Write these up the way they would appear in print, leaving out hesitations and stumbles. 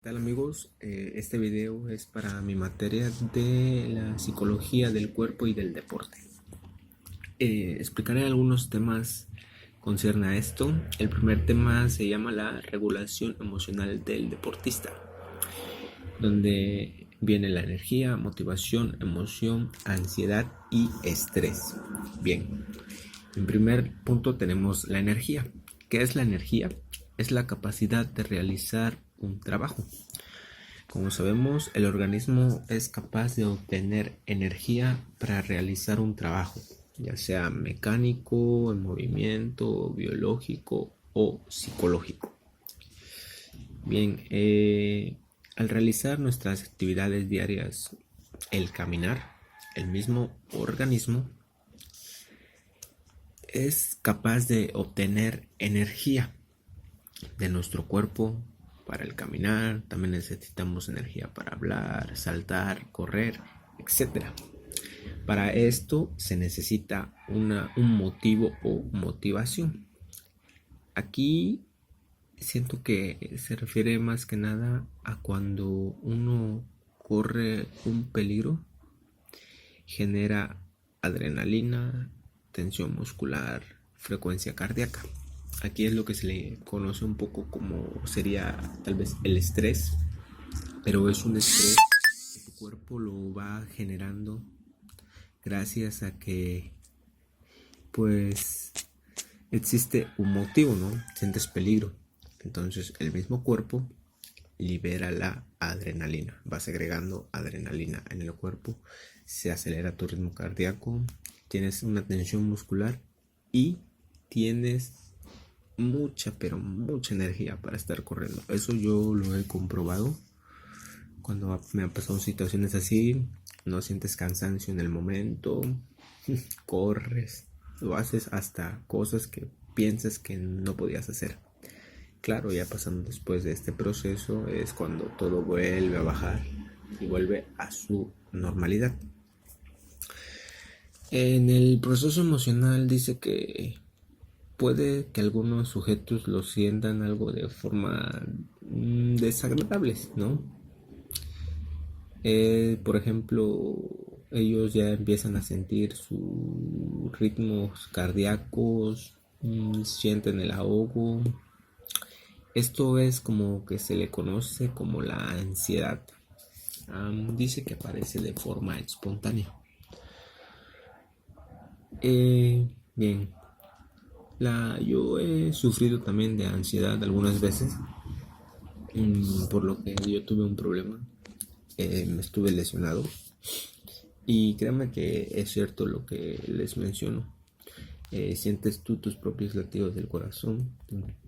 ¿Qué tal amigos? Este video es para mi materia de la psicología del cuerpo y del deporte. Explicaré algunos temas concierne a esto. El primer tema se llama la regulación emocional del deportista, donde viene la energía, motivación, emoción, ansiedad y estrés. Bien, en primer punto tenemos la energía. ¿Qué es la energía? Es la capacidad de realizar un trabajo. Como sabemos, el organismo es capaz de obtener energía para realizar un trabajo, ya sea mecánico, en movimiento, biológico o psicológico. Bien, al realizar nuestras actividades diarias, el caminar, el mismo organismo es capaz de obtener energía de nuestro cuerpo para el caminar. También necesitamos energía para hablar, saltar, correr, etcétera. Para esto se necesita un motivo o motivación. Aquí siento que se refiere más que nada a cuando uno corre un peligro, genera adrenalina, tensión muscular, frecuencia cardíaca. Aquí es lo que se le conoce un poco como sería tal vez el estrés, pero es un estrés que tu cuerpo lo va generando gracias a que pues existe un motivo, ¿no? Sientes peligro. Entonces el mismo cuerpo libera la adrenalina, va segregando adrenalina en el cuerpo, se acelera tu ritmo cardíaco, tienes una tensión muscular y tienes mucha, pero mucha energía para estar corriendo. Eso yo lo he comprobado. Cuando me han pasado situaciones así, no sientes cansancio en el momento, corres, lo haces hasta cosas que piensas que no podías hacer. Claro, ya pasando después de este proceso es cuando todo vuelve a bajar y vuelve a su normalidad. En el proceso emocional dice que puede que algunos sujetos lo sientan algo de forma desagradables, ¿no? Por ejemplo, ellos ya empiezan a sentir sus ritmos cardíacos, sienten el ahogo. Esto es como que se le conoce como la ansiedad. Dice que aparece de forma espontánea. Bien, yo he sufrido también de ansiedad algunas veces, por lo que yo tuve un problema, me estuve lesionado y créanme que es cierto lo que les menciono. Sientes tú tus propios latidos del corazón,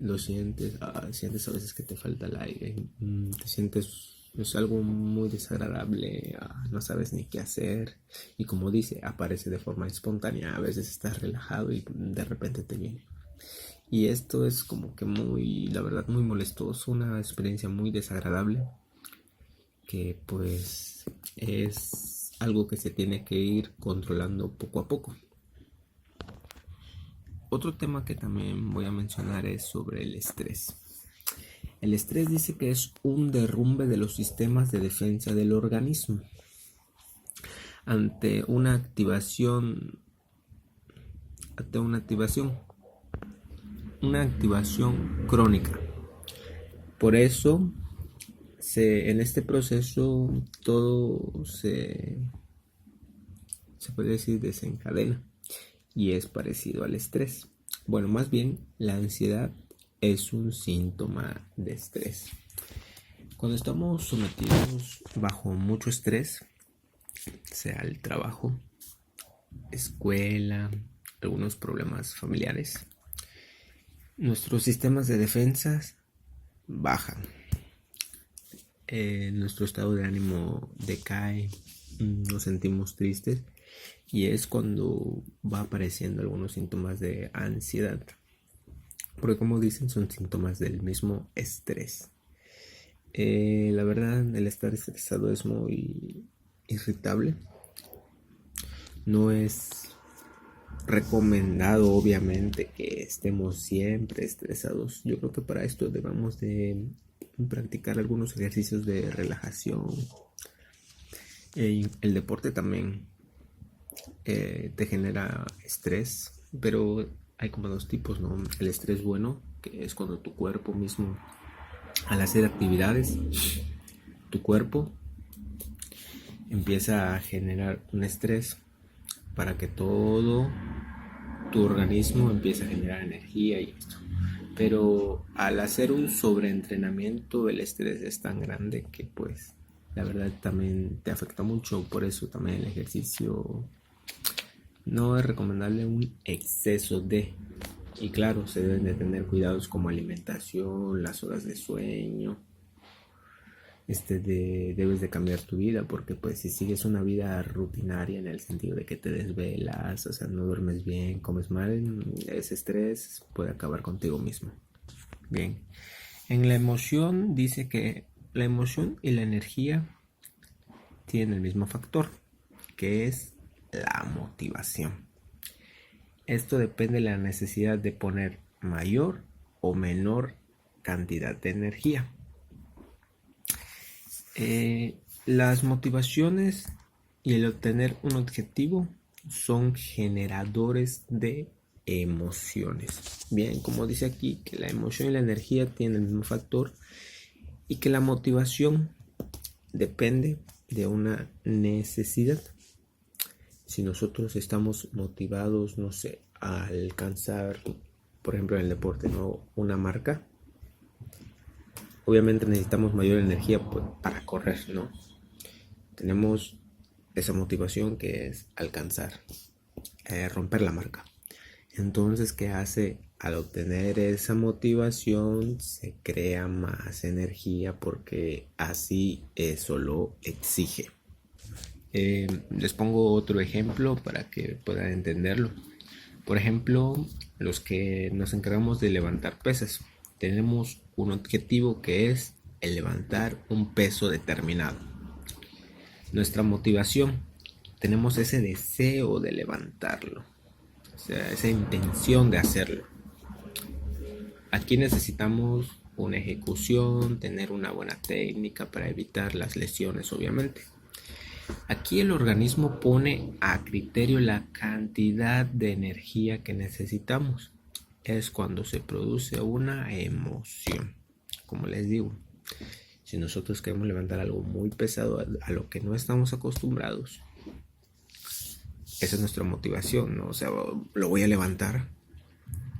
lo sientes, sientes a veces que te falta el aire, te sientes, es algo muy desagradable, no sabes ni qué hacer y como dice, aparece de forma espontánea, a veces estás relajado y de repente te viene. Y esto es como que muy, la verdad, muy molestoso, una experiencia muy desagradable que pues es algo que se tiene que ir controlando poco a poco. Otro tema que también voy a mencionar es sobre el estrés. El estrés dice que es un derrumbe de los sistemas de defensa del organismo ante una activación, ante una activación crónica. Por eso, en este proceso todo se puede decir desencadena y es parecido al estrés. Bueno, más bien la ansiedad es un síntoma de estrés. Cuando estamos sometidos bajo mucho estrés, sea el trabajo, escuela, algunos problemas familiares, nuestros sistemas de defensas bajan, nuestro estado de ánimo decae, nos sentimos tristes y es cuando va apareciendo algunos síntomas de ansiedad, porque como dicen son síntomas del mismo estrés. La verdad, el estar estresado es muy irritable, no es recomendado obviamente que estemos siempre estresados. Yo creo que para esto debemos de practicar algunos ejercicios de relajación. El deporte también te genera estrés, pero hay como dos tipos, ¿no? El estrés bueno, que es cuando tu cuerpo mismo, al hacer actividades, tu cuerpo empieza a generar un estrés para que todo tu organismo empiece a generar energía y esto. Pero al hacer un sobreentrenamiento, el estrés es tan grande que pues la verdad también te afecta mucho. Por eso también el ejercicio no es recomendable un exceso de. Y claro, se deben de tener cuidados como alimentación, las horas de sueño. Debes de cambiar tu vida, porque pues si sigues una vida rutinaria en el sentido de que te desvelas, o sea, no duermes bien, comes mal, ese estrés puede acabar contigo mismo. Bien, en la emoción dice que la emoción y la energía tienen el mismo factor, que es la motivación. Esto depende de la necesidad de poner mayor o menor cantidad de energía. Las motivaciones y el obtener un objetivo son generadores de emociones. Bien, como dice aquí, que la emoción y la energía tienen el mismo factor y que la motivación depende de una necesidad. Si nosotros estamos motivados, no sé, a alcanzar, por ejemplo, en el deporte, ¿no?, una marca, obviamente necesitamos mayor energía para correr, ¿no? Tenemos esa motivación que es alcanzar, romper la marca. Entonces, ¿qué hace? Al obtener esa motivación se crea más energía porque así eso lo exige. Les pongo otro ejemplo para que puedan entenderlo. Por ejemplo, los que nos encargamos de levantar pesas, tenemos un objetivo que es el levantar un peso determinado. Nuestra motivación, tenemos ese deseo de levantarlo, o sea, esa intención de hacerlo. Aquí necesitamos una ejecución, tener una buena técnica para evitar las lesiones, obviamente. Aquí el organismo pone a criterio la cantidad de energía que necesitamos. Es cuando se produce una emoción. Como les digo, si nosotros queremos levantar algo muy pesado a lo que no estamos acostumbrados, esa es nuestra motivación, ¿no? O sea, lo voy a levantar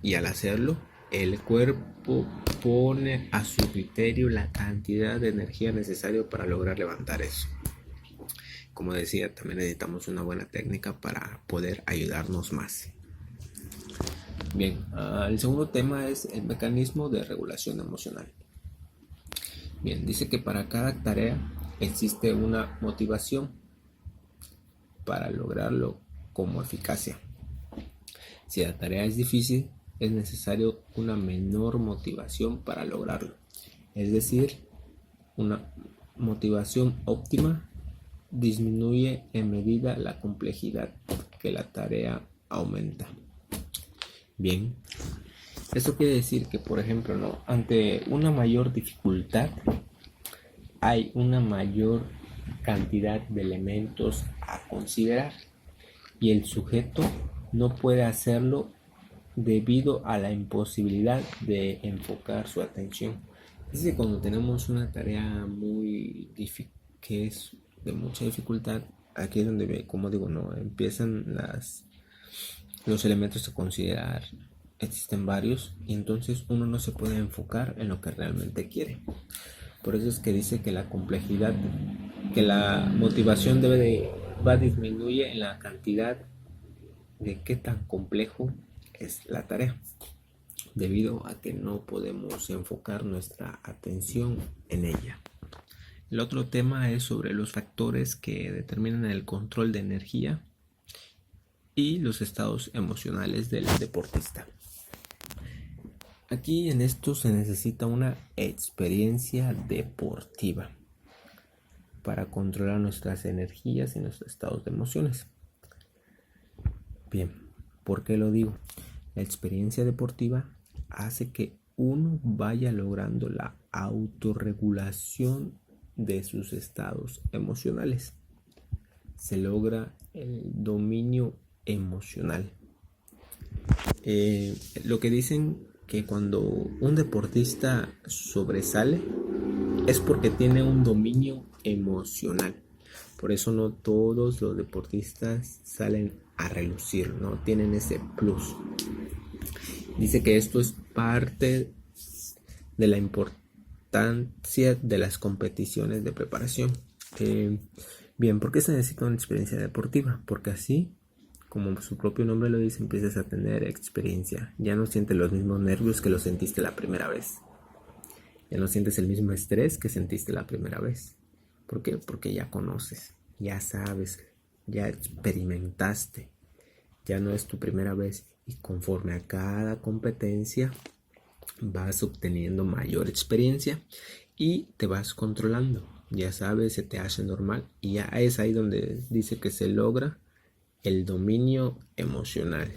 y al hacerlo, el cuerpo pone a su criterio la cantidad de energía necesaria para lograr levantar eso. Como decía, también necesitamos una buena técnica para poder ayudarnos más. Bien, el segundo tema es el mecanismo de regulación emocional. Bien, dice que para cada tarea existe una motivación para lograrlo como eficacia. Si la tarea es difícil, es necesario una menor motivación para lograrlo. Es decir, una motivación óptima disminuye en medida la complejidad que la tarea aumenta. Bien, esto quiere decir que, por ejemplo, ¿no?, ante una mayor dificultad hay una mayor cantidad de elementos a considerar y el sujeto no puede hacerlo debido a la imposibilidad de enfocar su atención. Es decir, cuando tenemos una tarea muy difícil, que es de mucha dificultad, aquí es donde, como digo, no empiezan los elementos a considerar. Existen varios y entonces uno no se puede enfocar en lo que realmente quiere. Por eso es que dice que la complejidad, que la motivación va a disminuir en la cantidad de qué tan complejo es la tarea, debido a que no podemos enfocar nuestra atención en ella. El otro tema es sobre los factores que determinan el control de energía y los estados emocionales del deportista. Aquí en esto se necesita una experiencia deportiva para controlar nuestras energías y nuestros estados de emociones. Bien, ¿por qué lo digo? La experiencia deportiva hace que uno vaya logrando la autorregulación de sus estados emocionales. Se logra el dominio emocional. Lo que dicen que cuando un deportista sobresale es porque tiene un dominio emocional. Por eso no todos los deportistas salen a relucir, no tienen ese plus. Dice que esto es parte de la importancia de las competiciones de preparación. Bien, ¿por qué se necesita una experiencia deportiva? Porque así, como su propio nombre lo dice, empiezas a tener experiencia. Ya no sientes los mismos nervios que los sentiste la primera vez. Ya no sientes el mismo estrés que sentiste la primera vez. ¿Por qué? Porque ya conoces, ya sabes, ya experimentaste. Ya no es tu primera vez. Y conforme a cada competencia vas obteniendo mayor experiencia y te vas controlando. Ya sabes, se te hace normal y ya es ahí donde dice que se logra el dominio emocional.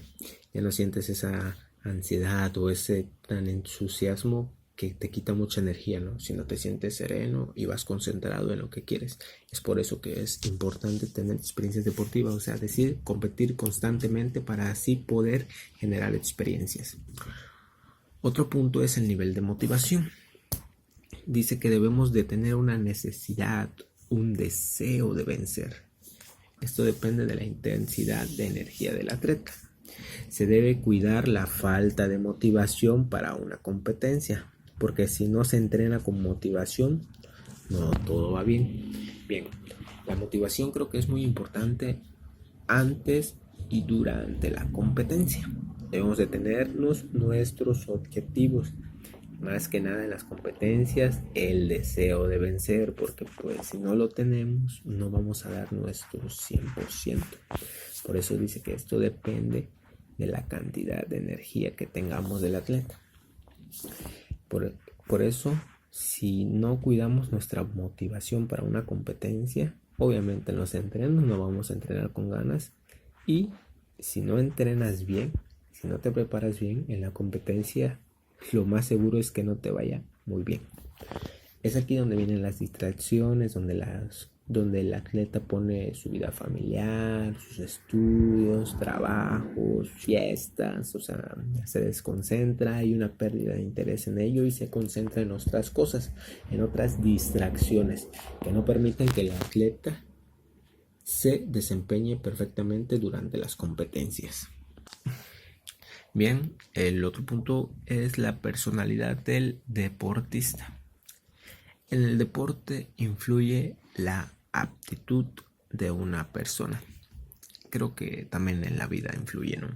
Ya no sientes esa ansiedad o ese tan entusiasmo que te quita mucha energía, ¿no? Sino te sientes sereno y vas concentrado en lo que quieres. Es por eso que es importante tener experiencias deportivas, o sea, decir, competir constantemente para así poder generar experiencias. Otro punto es el nivel de motivación. Dice que debemos de tener una necesidad, un deseo de vencer. Esto depende de la intensidad de energía del atleta. Se debe cuidar la falta de motivación para una competencia, porque si no se entrena con motivación, no todo va bien. Bien, la motivación creo que es muy importante antes y durante la competencia. Debemos de tenernos nuestros objetivos. Más que nada en las competencias, el deseo de vencer, porque pues si no lo tenemos, no vamos a dar nuestro 100%. Por eso dice que esto depende de la cantidad de energía que tengamos del atleta. Por eso, si no cuidamos nuestra motivación para una competencia, obviamente en los entrenos no vamos a entrenar con ganas. Y si no entrenas bien, si no te preparas bien en la competencia, lo más seguro es que no te vaya muy bien. Es aquí donde vienen las distracciones, donde el atleta pone su vida familiar, sus estudios, trabajos, fiestas, o sea, se desconcentra, hay una pérdida de interés en ello y se concentra en otras cosas, en otras distracciones que no permiten que el atleta se desempeñe perfectamente durante las competencias. Bien, el otro punto es la personalidad del deportista. En el deporte influye la aptitud de una persona. Creo que también en la vida influye, ¿no?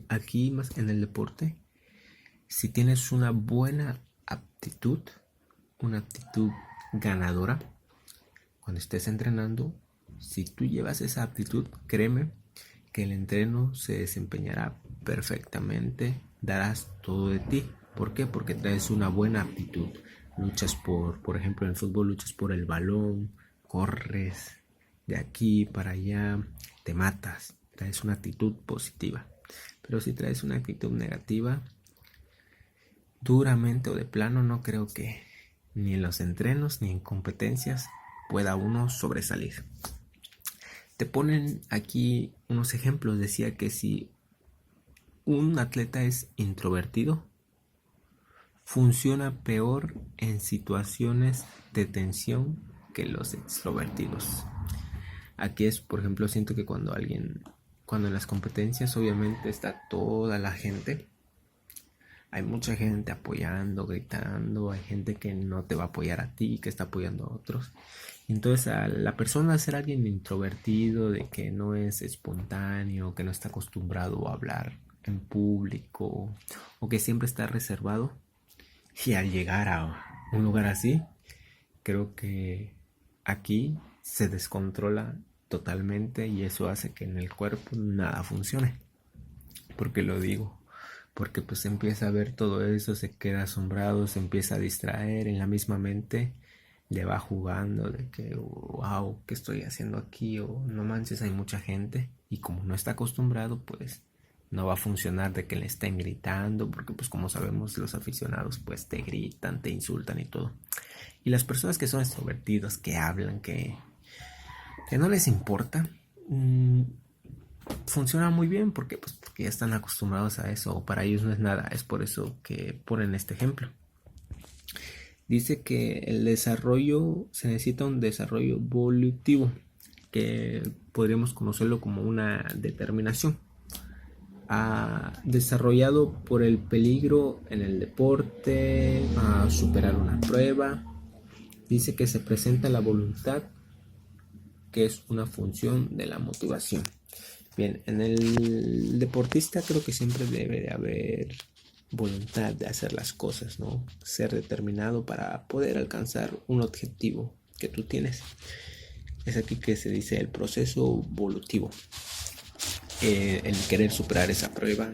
Aquí más en el deporte, si tienes una buena aptitud, una aptitud ganadora, cuando estés entrenando, si tú llevas esa aptitud, créeme que el entreno se desempeñará perfectamente, darás todo de ti. ¿Por qué? Porque traes una buena aptitud. Luchas por ejemplo, en el fútbol luchas por el balón, corres de aquí para allá, te matas, traes una actitud positiva. Pero si traes una actitud negativa, duramente o de plano, no creo que ni en los entrenos ni en competencias pueda uno sobresalir. Te ponen aquí unos ejemplos. Decía que si un atleta es introvertido, funciona peor en situaciones de tensión que los extrovertidos. Aquí es, por ejemplo, siento que cuando en las competencias obviamente está toda la gente, hay mucha gente apoyando, gritando, hay gente que no te va a apoyar a ti, que está apoyando a otros. Entonces a la persona ser alguien introvertido, de que no es espontáneo, que no está acostumbrado a hablar en público o que siempre está reservado, y al llegar a un lugar así, creo que aquí se descontrola totalmente y eso hace que en el cuerpo nada funcione. ¿Por qué lo digo? Porque pues empieza a ver todo eso, se queda asombrado, se empieza a distraer en la misma mente, le va jugando de que wow, ¿qué estoy haciendo aquí? O no manches, hay mucha gente y como no está acostumbrado, pues No va a funcionar de que le estén gritando, porque pues como sabemos los aficionados pues te gritan, te insultan y todo. Y las personas que son extrovertidos, que hablan, que no les importa, funciona muy bien porque ya están acostumbrados a eso, o para ellos no es nada. Es por eso que ponen este ejemplo. Dice que el desarrollo, se necesita un desarrollo volutivo, que podríamos conocerlo como una determinación, desarrollado por el peligro en el deporte, a superar una prueba. Dice que se presenta la voluntad, que es una función de la motivación. Bien, en el deportista creo que siempre debe de haber voluntad de hacer las cosas, ¿no? Ser determinado para poder alcanzar un objetivo que tú tienes. Es aquí que se dice el proceso volutivo. El querer superar esa prueba,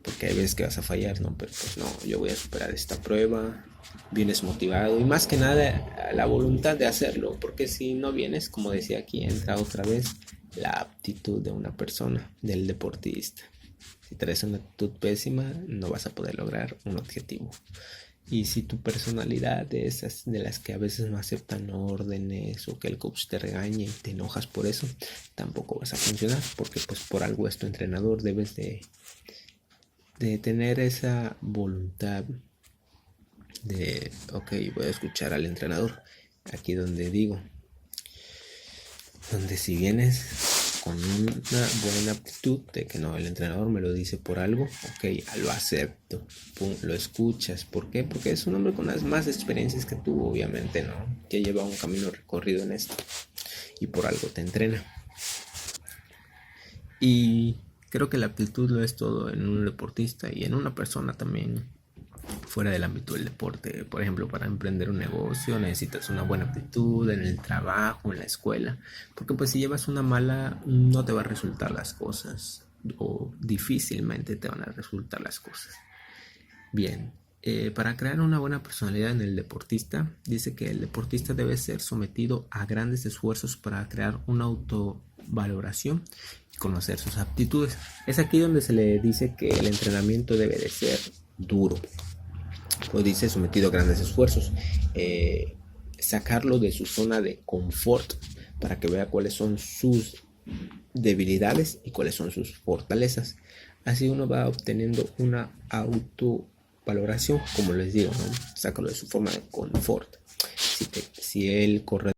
porque hay veces que vas a fallar, ¿no? Pero pues no, yo voy a superar esta prueba, vienes motivado y más que nada la voluntad de hacerlo, porque si no vienes, como decía aquí, entra otra vez la aptitud de una persona, del deportista. Si traes una actitud pésima, no vas a poder lograr un objetivo. Y si tu personalidad es esas de las que a veces no aceptan órdenes, o que el coach te regañe y te enojas por eso, tampoco vas a funcionar, porque pues por algo es tu entrenador. Debes de tener esa voluntad de, ok, voy a escuchar al entrenador. Aquí donde digo, donde si vienes con una buena actitud de que no, el entrenador me lo dice por algo, ok, lo acepto, pum, lo escuchas. ¿Por qué? Porque es un hombre con las más experiencias que tú, obviamente, ¿no? Que lleva un camino recorrido en esto y por algo te entrena. Y creo que la aptitud lo es todo en un deportista y en una persona también fuera del ámbito del deporte. Por ejemplo, para emprender un negocio necesitas una buena aptitud en el trabajo, en la escuela, porque pues si llevas una mala no te va a resultar las cosas, o difícilmente te van a resultar las cosas. Bien, para crear una buena personalidad en el deportista, dice que el deportista debe ser sometido a grandes esfuerzos para crear una autovaloración y conocer sus aptitudes. Es aquí donde se le dice que el entrenamiento debe de ser duro. Pues dice sometido a grandes esfuerzos, sacarlo de su zona de confort para que vea cuáles son sus debilidades y cuáles son sus fortalezas. Así uno va obteniendo una autovaloración, como les digo, ¿no? Sácalo de su forma de confort. Si él corre